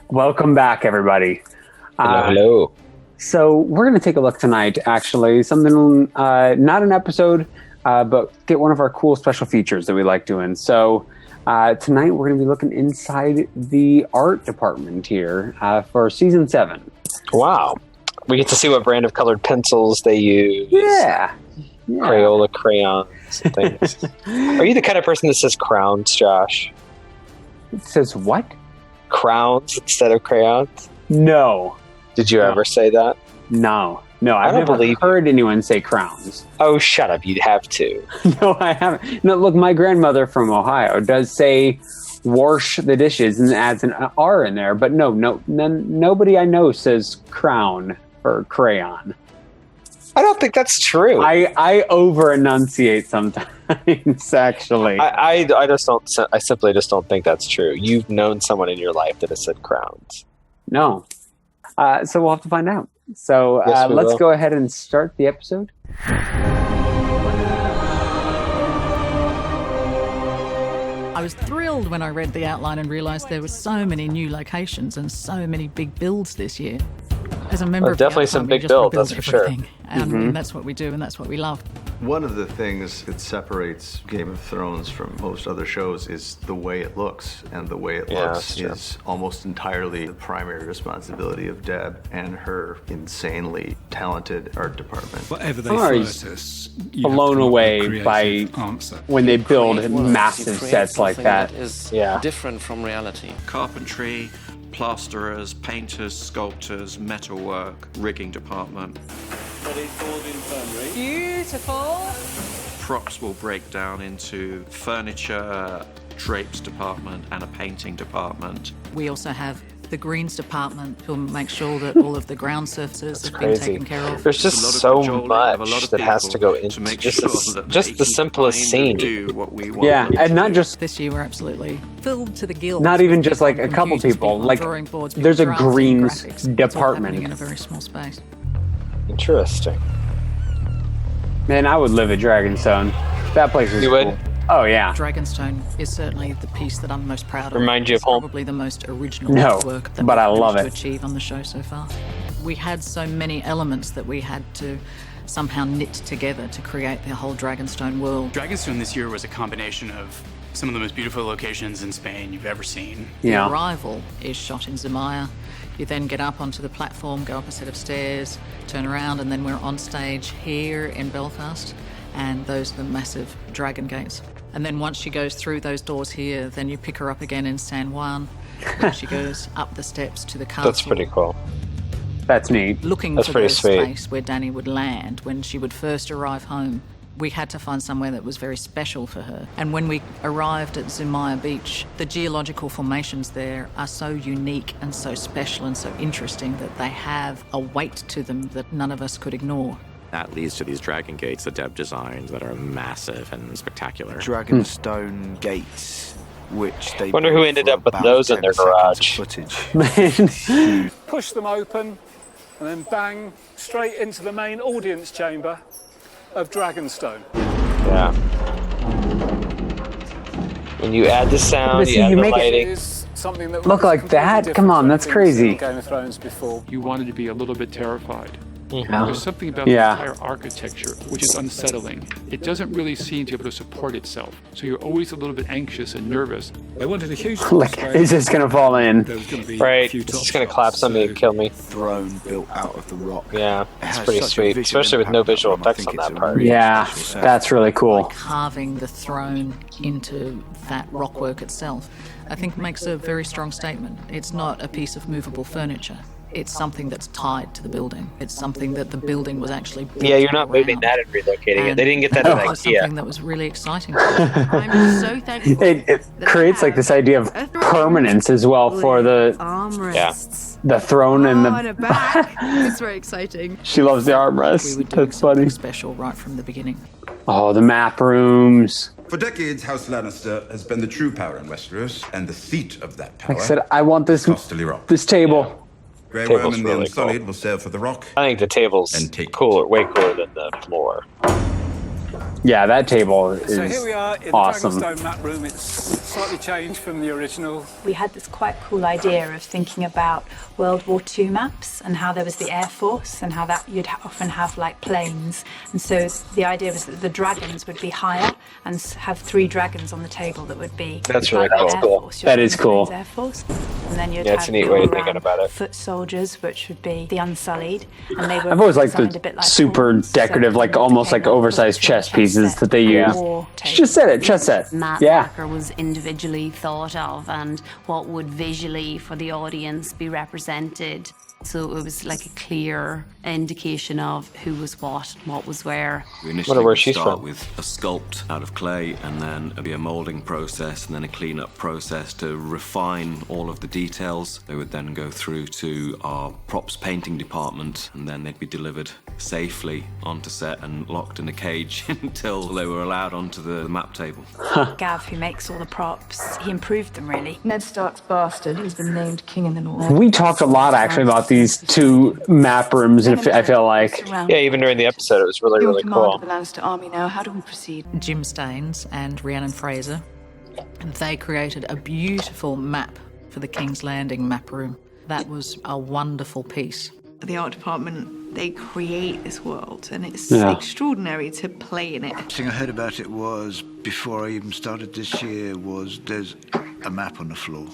Welcome back, everybody. Hello. So we're going to take a look tonight, actually, something, not an episode, but get one of our cool special features that we like doing. So tonight we're going to be looking inside the art department here for season 7. Wow. We get to see what brand of colored pencils they use. Yeah. Crayola crayons and things. Are you the kind of person that says crowns, Josh? It says what? Crowns instead of crayons? No. Did you ever say that? No. I've don't never believe heard anyone say crowns. Oh, shut up. You'd have to. No, I haven't. No, look, my grandmother from Ohio does say wash the dishes and adds an R in there, but nobody I know says crown or crayon. I don't think that's true. I over enunciate sometimes, actually. I simply just don't think that's true. You've known someone in your life that has said crowns. No. So we'll have to find out. So Yes, let's will. go ahead and start the episode. I was thrilled when I read the outline and realised there were so many new locations and so many big builds this year. As a member of the definitely art some club, we big just builds, rebuild that's for sure. everything. And that's what we do and that's what we love. One of the things that separates Game of Thrones from most other shows is the way it looks. And the way it looks is almost entirely the primary responsibility of Deb and her insanely talented art department. Whatever they Sorry. throw at us, Blown away by answer. when they build Create worlds. massive You create sets like something that. is Yeah. different from reality. Carpentry, plasterers, painters, sculptors, metalwork, rigging department. Beautiful. Props will break down into furniture, drapes department, and a painting department. We also have the greens department who make sure that all of the ground surfaces have been Crazy. taken care of. There's just There's a so lot of cajoling of a lot much of that has to people go into to make just, sure the, that just they the can simplest kind of scene. do what we want Yeah, them and to not do. just This year we're absolutely filled to the gills. Not even with just like a people, couple computers, people, on like, drawing boards, people there's a drafting greens graphics. It's all department. happening in a very small space. Interesting. Man, I would live at Dragonstone. That place is You cool. would? Oh, yeah. Dragonstone is certainly the piece that I'm most proud of. Remind you It's of home? probably the most original No, work that but we've I love managed it. to achieve on the show so far. We had so many elements that we had to somehow knit together to create the whole Dragonstone world. Dragonstone this year was a combination of some of the most beautiful locations in Spain you've ever seen. Yeah. The arrival is shot in Zemaya. You then get up onto the platform, go up a set of stairs, turn around, and then we're on stage here in Belfast. And those are the massive dragon gates. And then once she goes through those doors here, then you pick her up again in San Juan. Then she goes up the steps to the castle. That's pretty cool. That's neat. Looking That's for pretty the sweet. space where Dany would land when she would first arrive home. We had to find somewhere that was very special for her. And when we arrived at Zemaya Beach, the geological formations there are so unique and so special and so interesting that they have a weight to them that none of us could ignore. That leads to these dragon gates that Deb designed that are massive and spectacular. Dragonstone gates, which they Wonder who built ended for up with about those in 10 their seconds of garage. footage. Man. Push them open and then bang straight into the main audience chamber of Dragonstone. Yeah. When you add the sound, But you see, add you the make it- lighting. Is something that Look was like completely that? different Come on, to that's anything crazy. we've seen on Game of Thrones before. You wanted to be a little bit terrified. Yeah. There's something about Yeah. the entire architecture which is unsettling. It doesn't really seem to be able to support itself. So you're always a little bit anxious and nervous. They wanted a huge Like, is this going to fall in? There was going to be Right. It's just going to collapse on me and kill me. Throne built out of the rock. Yeah. It It's has pretty such a sweet. visual Especially with impact no on that visual one. I effects think on it's that a part. really Yeah, special set. that's really cool. Carving the throne into that rockwork itself, I think makes a very strong statement. It's not a piece of movable furniture. It's something that's tied to the building. It's something that the building was actually built Yeah, you're not moving around. that and relocating it. And They didn't get that at was IKEA. something that was really exciting. I'm so thankful. It creates like this idea of permanence as well for the armrests. throne and Oh, and a the. back. It's very exciting. She loves the We armrests. were doing That's funny. something special right from the beginning. Oh, the map rooms. For decades, House Lannister has been the true power in Westeros, and the seat of that power. Like I said, I want this Rock. this table. Grey Table's Worm and the really Unsullied cool. will sail for the Rock. I think the table's And take cooler, way cooler than the floor. Yeah, that table is So here we are in awesome. the Dragonstone map room. It's slightly changed from the original. We had this quite cool idea of thinking about World War II maps and how there was the Air Force and how that you'd often have like planes. And so the idea was that the dragons would be higher and have 3 dragons on the table that would be That's really like the cool. Air Force. That is cool. Air Force. And then you'd Yeah, it's have a neat way of all thinking around about it. foot soldiers, which would be the Unsullied. And they were I've always liked designed a the bit like super horns, decorative, so like they almost like became oversized chess chess pieces set that they use. war She just said it, chess set. Matt Yeah. Parker was individually thought of and what would visually for the audience be represented. So it was like a clear indication of who was what was where. We initially where would she's start from. with a sculpt out of clay, and then it'd be a molding process, and then a cleanup process to refine all of the details. They would then go through to our props painting department, and then they'd be delivered safely onto set and locked in a cage until they were allowed onto the map table. Gav, who makes all the props, he improved them really. Ned Stark's bastard, who's been named king in the north. We talked a lot actually about these 2 map rooms, and I feel like Yeah, even during the episode, it was really, You're really commander cool. of the Lannister army now. How do we proceed? Jim Staines and Rhiannon Fraser, and they created a beautiful map for the King's Landing map room. That was a wonderful piece. The art department, they create this world, and it's Yeah. extraordinary to play in it. The thing I heard about it was, before I even started this year, was there's a map on the floor,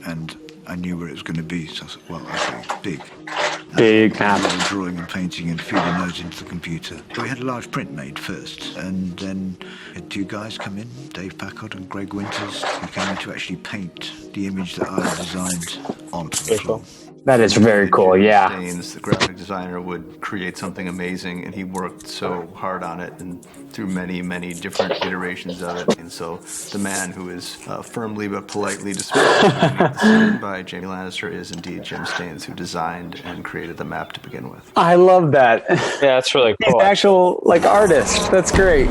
and I knew where it was going to be. So I thought, well, okay, big. big map. Drawing and painting and feeding those into the computer. We had a large print made first, and then we had 2 guys come in, Dave Packard and Greg Winters, who came in to actually paint the image that I had designed onto the floor. That is very cool, yeah. Staines, the graphic designer, would create something amazing, and he worked so hard on it and through many, many different iterations of it. And so the man who is firmly but politely dismissed by Jaime Lannister is indeed Jim Staines, who designed and created the map to begin with. I love that. Yeah, that's really He's cool. an actual like artist. That's great.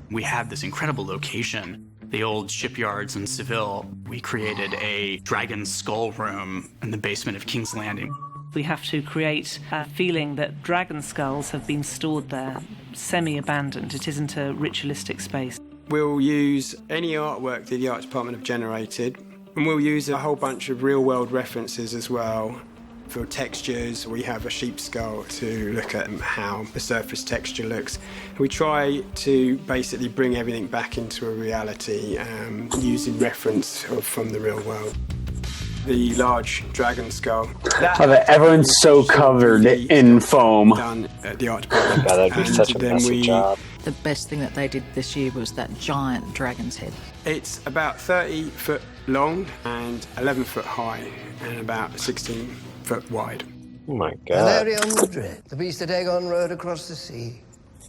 We have this incredible location, the old shipyards in Seville. We created a dragon skull room in the basement of King's Landing. We have to create a feeling that dragon skulls have been stored there, semi-abandoned. It isn't a ritualistic space. We'll use any artwork that the art department have generated, and we'll use a whole bunch of real-world references as well. For textures, we have a sheep skull to look at how the surface texture looks. We try to basically bring everything back into a reality using reference from the real world. The large dragon skull. Everyone's so covered in foam. Done at the art department. Yeah, that'd be And such a then massive job. The best thing that they did this year was that giant dragon's head. It's about 30 foot long and 11 foot high and about 16 foot wide. Oh my Valerian the Dread, the beast that Aegon rode across the sea.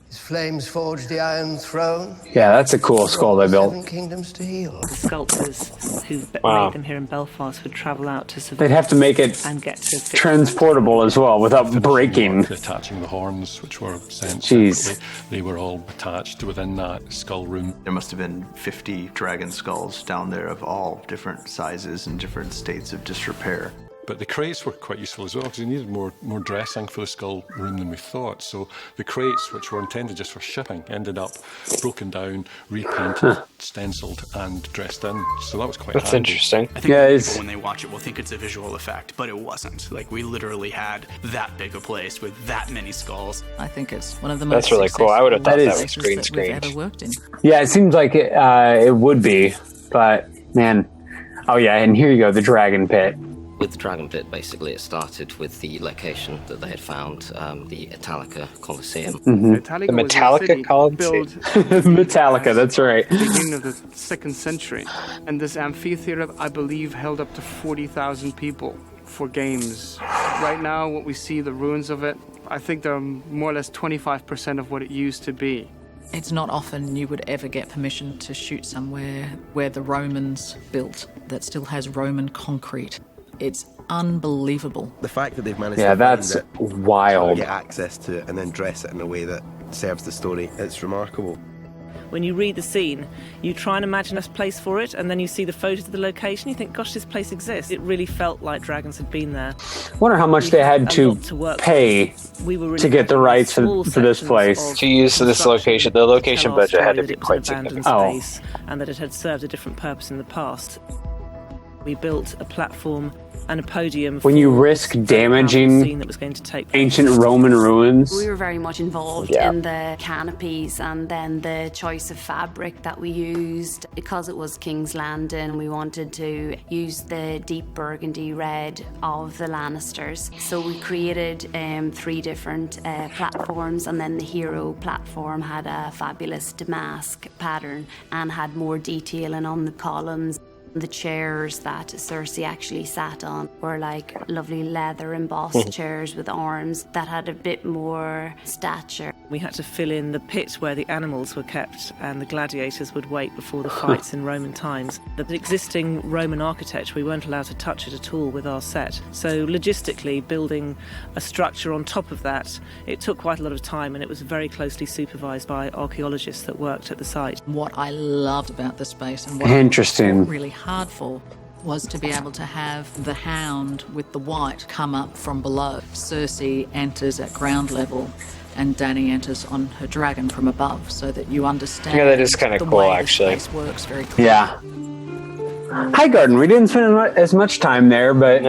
His flames forged the Iron Throne. Yeah, that's a cool skull they built. 7 kingdoms to heal. The sculptors who Wow. made them here in Belfast would travel out to Seville. They'd have to make it and get to fix transportable as well without breaking. Attaching the horns, which were sent Jeez. separately, they were all attached within that skull room. There must have been 50 dragon skulls down there of all different sizes and different states of disrepair. But the crates were quite useful as well because they needed more dressing for the skull room than we thought. So the crates, which were intended just for shipping, ended up broken down, repainted, stenciled, and dressed in. So that was quite That's handy. interesting. I think people, when they watch it, will think it's a visual effect, but it wasn't. Like, we literally had that big a place with that many skulls. I think it's one of the most That's really cool. I would have thought that was green that screen. we've ever worked in. Yeah, it seems like it would be, but man. Oh yeah, and here you go, the dragon pit. With Dragon Pit, basically, it started with the location that they had found, the Italica Colosseum. Mm-hmm. The Metallica Colosseum. Metallica, that's right. Beginning of the 2nd century. And this amphitheater, I believe, held up to 40,000 people for games. Right now, what we see, the ruins of it, I think they're more or less 25% of what it used to be. It's not often you would ever get permission to shoot somewhere where the Romans built that still has Roman concrete. It's unbelievable. The fact that they've managed Yeah, to that's find it, wild. get access to it and then dress it in a way that serves the story, it's remarkable. When you read the scene, you try and imagine a place for it, and then you see the photos of the location, you think, gosh, this place exists. It really felt like dragons had been there. I wonder how much they had to pay to get the rights for this place. To use this location, the location budget had to be quite significant. Space, and that it had served a different purpose in the past. We built a platform and a podium. When you risk damaging ancient Roman ruins. We were very much involved in the canopies and then the choice of fabric that we used. Because it was King's Landing, we wanted to use the deep burgundy red of the Lannisters. So we created 3 different platforms, and then the hero platform had a fabulous damask pattern and had more detailing on the columns. The chairs that Cersei actually sat on were like lovely leather embossed chairs with arms that had a bit more stature. We had to fill in the pit where the animals were kept and the gladiators would wait before the fights in Roman times. The existing Roman architecture, we weren't allowed to touch it at all with our set. So logistically, building a structure on top of that, it took quite a lot of time, and it was very closely supervised by archaeologists that worked at the site. What I loved about the space and what Interesting. I fought really hard for was to be able to have the hound with the white come up from below. Cersei enters at ground level and Dany enters on her dragon from above, so that you understand. Yeah, that is kind of cool, actually. The space works very clearly. Yeah. Highgarden, we didn't spend as much time there, but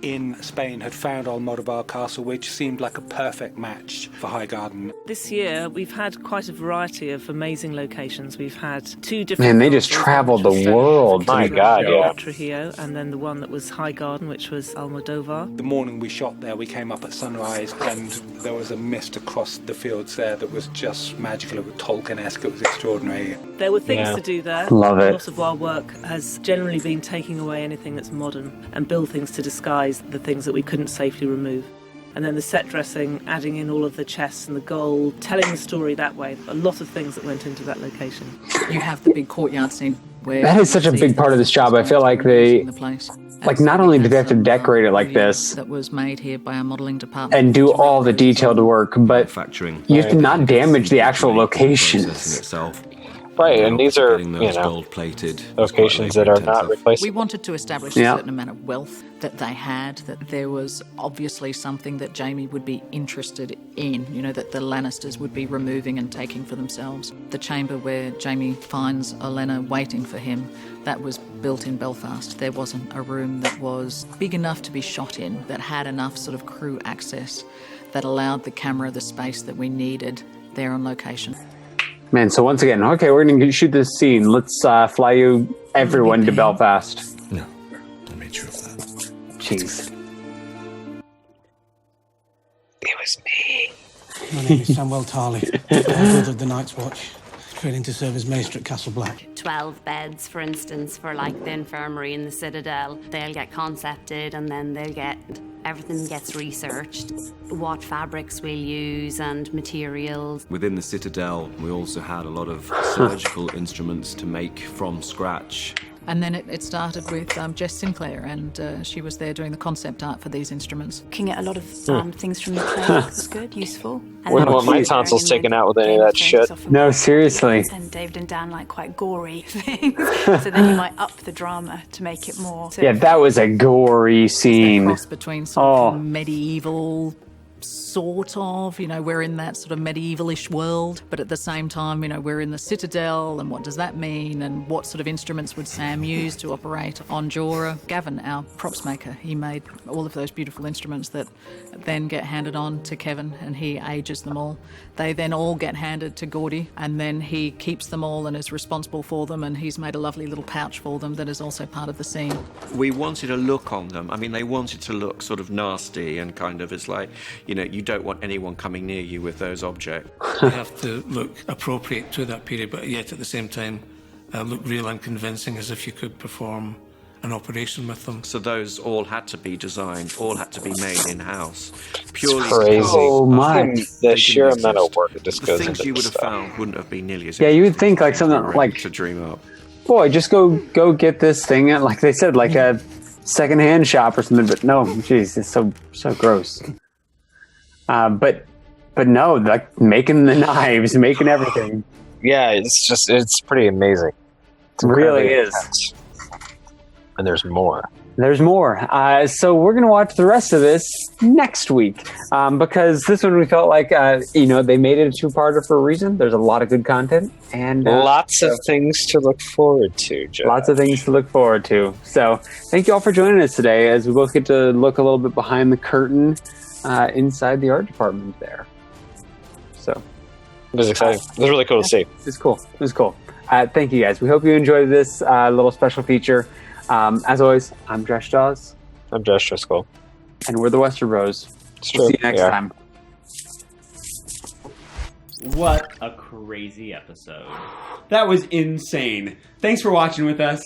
in Spain had found Almodovar Castle, which seemed like a perfect match for Highgarden. This year, we've had quite a variety of amazing locations. We've had 2 different... Man, they just traveled the world. My God, yeah. Trujillo, and then the one that was Highgarden, which was Almodovar. The morning we shot there, we came up at sunrise, and there was a mist across the fields there that was just magical. It was Tolkien-esque. It was extraordinary. There were things to do there. Love it. A lot of our work has generally been taking away anything that's modern and build things to disguise the things that we couldn't safely remove. And then the set dressing, adding in all of the chests and the gold, telling the story that way. A lot of things that went into that location. You have the big courtyard scene where... That is such a big part of this job. I feel like they... Like, not only did they have to decorate it like this... That was made here by our modelling department. And do all the detailed work, but you have to not damage the actual location. Right, and these are, gold-plated locations that are not replaceable. We wanted to establish a certain amount of wealth that they had, that there was obviously something that Jaime would be interested in, that the Lannisters would be removing and taking for themselves. The chamber where Jaime finds Olenna waiting for him, that was built in Belfast. There wasn't a room that was big enough to be shot in, that had enough sort of crew access, that allowed the camera the space that we needed there on location. Man, so once again, okay, we're going to shoot this scene. Let's fly you everyone to Belfast. No, I made sure of that. Jeez. It was me. My name is Samuel Tarley, brother of the Night's Watch, training to serve as Maester at Castle Black. 12 beds, for instance, for like the infirmary in the Citadel. They'll get concepted and then everything gets researched. What fabrics we'll use and materials. Within the Citadel, we also had a lot of surgical instruments to make from scratch. And then it started with Jess Sinclair, and she was there doing the concept art for these instruments. Looking at a lot of things from the clay was good, useful. Wouldn't want my tonsils taken out with any of that shit. No, seriously. And David and Dan like quite gory things, so then you might up the drama to make it more. Yeah, that was a gory scene. Cross between sort of medieval, sort of, we're in that sort of medievalish world, but at the same time, we're in the Citadel, and what does that mean, and what sort of instruments would Sam use to operate on Jorah? Gavin, our props maker, he made all of those beautiful instruments that then get handed on to Kevin, and he ages them all. They then all get handed to Gordy, and then he keeps them all and is responsible for them, and he's made a lovely little pouch for them that is also part of the scene. We wanted a look on them. I mean, they wanted to look sort of nasty and kind of, it's like, you don't want anyone coming near you with those objects. They have to look appropriate to that period, but yet at the same time look real and convincing, as if you could perform an operation with them. So those all had to be designed, all had to be made in-house. Purely crazy. Oh my! The sheer amount of work that just goes into things you would have stuff. found wouldn't have been nearly as Yeah, you would think like something like to dream up. Boy, just go get this thing at, like they said, like a secondhand shop or something. But no, jeez, it's so gross. But no, like making the knives, making everything. Yeah, it's pretty amazing. It's It really incredibly is. intense. And there's more. There's more. So we're going to watch the rest of this next week because this one we felt like, they made it a two-parter for a reason. There's a lot of good content. And lots of things to look forward to, Joe. Lots of things to look forward to. So thank you all for joining us today as we both get to look a little bit behind the curtain inside the art department there. So it was exciting. It was really cool to see. It was cool. It was cool. Thank you, guys. We hope you enjoyed this little special feature. As always, I'm Josh Dawes. I'm Josh Driscoll. And we're the Western Bros. It's We'll true. see you next Yeah. time. What a crazy episode. That was insane. Thanks for watching with us.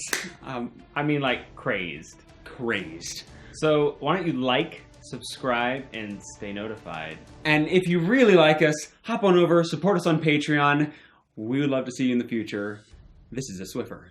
Crazed. So why don't you like, subscribe, and stay notified. And if you really like us, hop on over, support us on Patreon. We would love to see you in the future. This is a Swiffer.